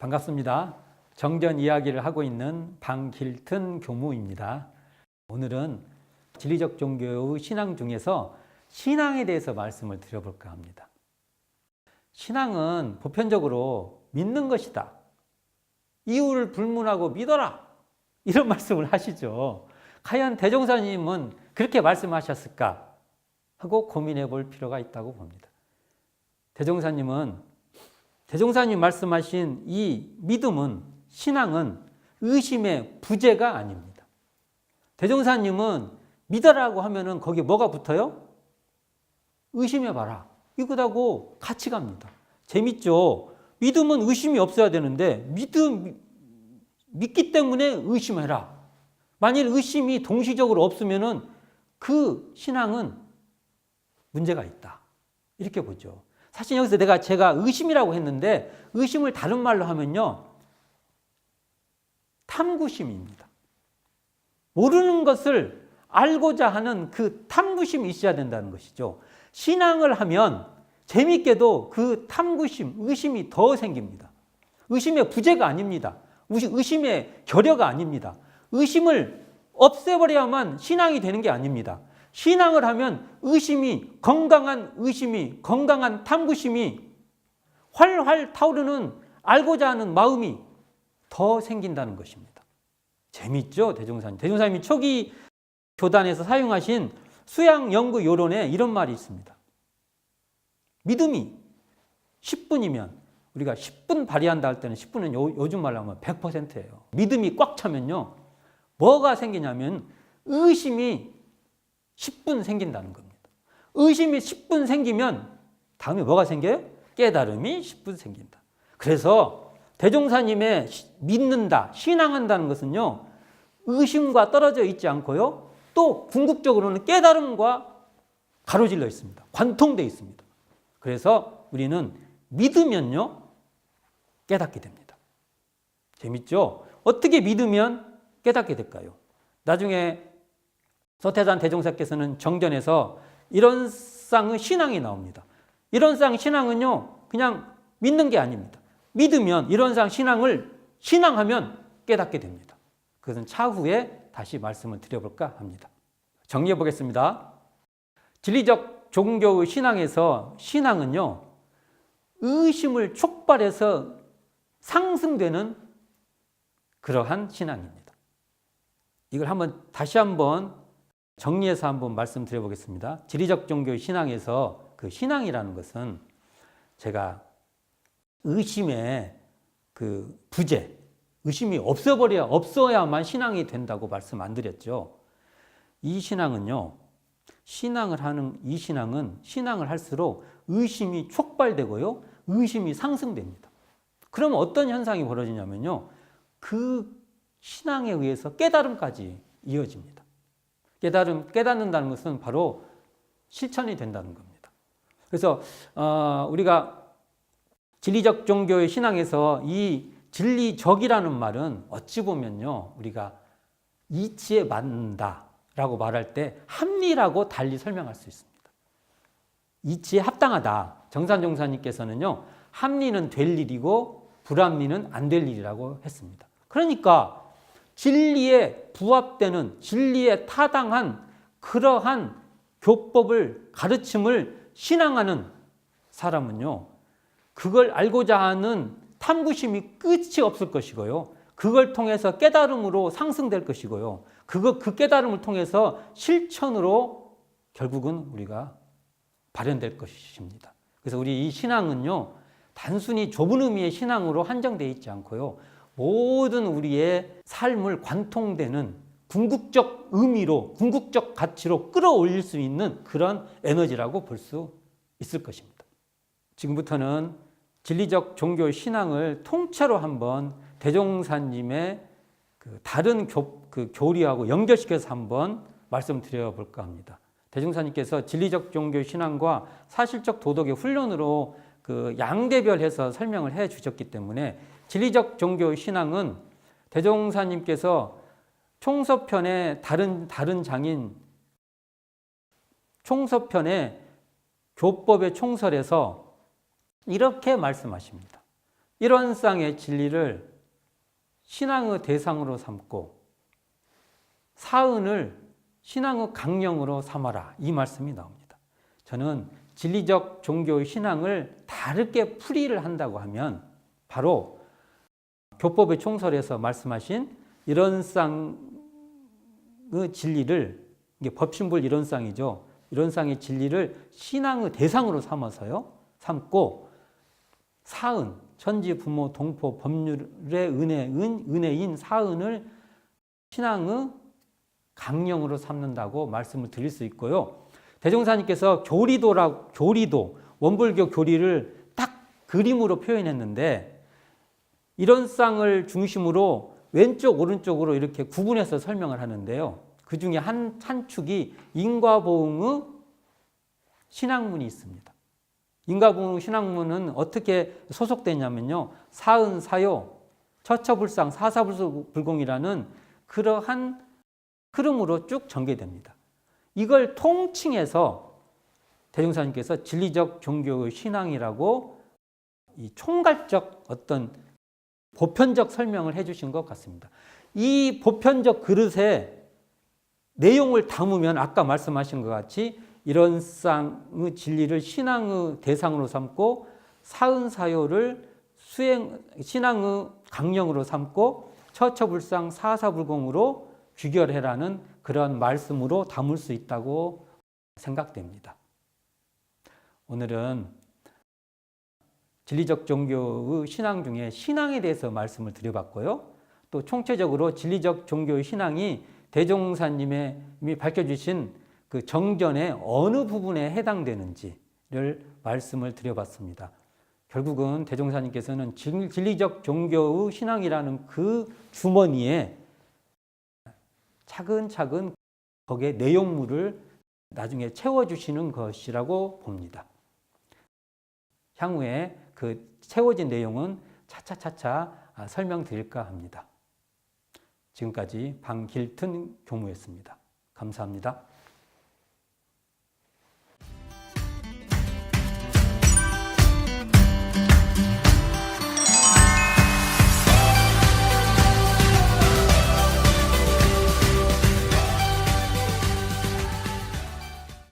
반갑습니다. 정전 이야기를 하고 있는 방길튼 교무입니다. 오늘은 진리적 종교의 신앙 중에서 신앙에 대해서 말씀을 드려볼까 합니다. 신앙은 보편적으로 믿는 것이다. 이유를 불문하고 믿어라. 이런 말씀을 하시죠. 과연 대종사님은 그렇게 말씀하셨을까 하고 고민해 볼 필요가 있다고 봅니다. 대종사님 말씀하신 이 믿음은, 신앙은 의심의 부재가 아닙니다. 대종사님은 믿어라고 하면은 거기에 뭐가 붙어요? 의심해봐라. 이거하고 같이 갑니다. 재밌죠? 믿음은 의심이 없어야 되는데 믿기 때문에 의심해라. 만일 의심이 동시적으로 없으면은 그 신앙은 문제가 있다. 이렇게 보죠. 사실 여기서 제가 의심이라고 했는데 의심을 다른 말로 하면요. 탐구심입니다. 모르는 것을 알고자 하는 그 탐구심이 있어야 된다는 것이죠. 신앙을 하면 재밌게도 그 탐구심, 의심이 더 생깁니다. 의심의 부재가 아닙니다. 의심의 결여가 아닙니다. 의심을 없애버려야만 신앙이 되는 게 아닙니다. 신앙을 하면 건강한 탐구심이 활활 타오르는 알고자 하는 마음이 더 생긴다는 것입니다. 재밌죠? 대종사님이 초기 교단에서 사용하신 수양 연구 요론에 이런 말이 있습니다. 믿음이 10분이면 우리가 10분 발휘한다 할 때는 10분은 요즘 말로 하면 100%예요. 믿음이 꽉 차면요. 뭐가 생기냐면 의심이 10분 생긴다는 겁니다. 의심이 10분 생기면 다음에 뭐가 생겨요? 깨달음이 10분 생긴다. 그래서 대종사님의 믿는다, 신앙한다는 것은요. 의심과 떨어져 있지 않고요. 또 궁극적으로는 깨달음과 가로질러 있습니다. 관통되어 있습니다. 그래서 우리는 믿으면요. 깨닫게 됩니다. 재밌죠? 어떻게 믿으면 깨닫게 될까요? 나중에 서태산 대종사께서는 정전에서 이런 쌍의 신앙이 나옵니다. 이런 쌍 신앙은요, 그냥 믿는 게 아닙니다. 믿으면 이런 쌍 신앙을 신앙하면 깨닫게 됩니다. 그것은 차후에 다시 말씀을 드려볼까 합니다. 정리해 보겠습니다. 진리적 종교의 신앙에서 신앙은요, 의심을 촉발해서 상승되는 그러한 신앙입니다. 이걸 다시 한번 정리해서 한번 말씀드려 보겠습니다. 진리적 종교의 신앙에서 그 신앙이라는 것은 제가 의심의 그 부재, 의심이 없어야만 신앙이 된다고 말씀 안 드렸죠. 이 신앙은요, 신앙을 할수록 의심이 촉발되고요, 의심이 상승됩니다. 그러면 어떤 현상이 벌어지냐면요, 그 신앙에 의해서 깨달음까지 이어집니다. 깨닫는다는 것은 바로 실천이 된다는 겁니다. 그래서 우리가 진리적 종교의 신앙에서 이 진리적이라는 말은 어찌 보면요, 우리가 이치에 맞는다라고 말할 때 합리라고 달리 설명할 수 있습니다. 이치에 합당하다. 정산종사님께서는요, 합리는 될 일이고 불합리는 안 될 일이라고 했습니다. 그러니까 진리에 부합되는, 진리에 타당한 그러한 교법을, 가르침을 신앙하는 사람은요, 그걸 알고자 하는 탐구심이 끝이 없을 것이고요, 그걸 통해서 깨달음으로 상승될 것이고요, 그 깨달음을 통해서 실천으로 결국은 우리가 발현될 것입니다. 그래서 우리 이 신앙은요, 단순히 좁은 의미의 신앙으로 한정되어 있지 않고요, 모든 우리의 삶을 관통되는 궁극적 의미로, 궁극적 가치로 끌어올릴 수 있는 그런 에너지라고 볼 수 있을 것입니다. 지금부터는 진리적 종교의 신앙을 통째로 한번 대종사님의 다른 교리하고 연결시켜서 한번 말씀드려볼까 합니다. 대종사님께서 진리적 종교의 신앙과 사실적 도덕의 훈련으로 양대별해서 설명을 해 주셨기 때문에 진리적 종교의 신앙은 대종사님께서 총서편의 다른 장인 총서편의 교법의 총설에서 이렇게 말씀하십니다. 일원상의 진리를 신앙의 대상으로 삼고 사은을 신앙의 강령으로 삼아라, 이 말씀이 나옵니다. 저는 진리적 종교의 신앙을 다르게 풀이를 한다고 하면 바로 교법의 총설에서 말씀하신 일원상의 진리를, 이게 법신불 일원상이죠. 일원상의 진리를 신앙의 대상으로 삼고 사은, 천지, 부모, 동포, 법률의 은혜인 사은을 신앙의 강령으로 삼는다고 말씀을 드릴 수 있고요. 대종사님께서 교리도, 원불교 교리를 딱 그림으로 표현했는데 일원상을 중심으로 왼쪽, 오른쪽으로 이렇게 구분해서 설명을 하는데요. 그 중에 한 축이 인과보응의 신학문이 있습니다. 인과보응 신학문은 어떻게 소속되냐면요. 사은, 사요, 처처불상, 사사불공이라는 그러한 흐름으로 쭉 전개됩니다. 이걸 통칭해서 대종사님께서 진리적 종교의 신앙이라고 이 총괄적 어떤 보편적 설명을 해주신 것 같습니다. 이 보편적 그릇에 내용을 담으면 아까 말씀하신 것 같이 일원상의 진리를 신앙의 대상으로 삼고 사은사요를 신앙의 강령으로 삼고 처처불상 사사불공으로 귀결해라는 그런 말씀으로 담을 수 있다고 생각됩니다. 오늘은 진리적 종교의 신앙 중에 신앙에 대해서 말씀을 드려봤고요. 또 총체적으로 진리적 종교의 신앙이 대종사님이 밝혀주신 그 정전의 어느 부분에 해당되는지를 말씀을 드려봤습니다. 결국은 대종사님께서는 진리적 종교의 신앙이라는 그 주머니에 차근차근 거기에 내용물을 나중에 채워주시는 것이라고 봅니다. 향후에 그 채워진 내용은 차차차차 설명드릴까 합니다. 지금까지 방길튼 교무였습니다. 감사합니다.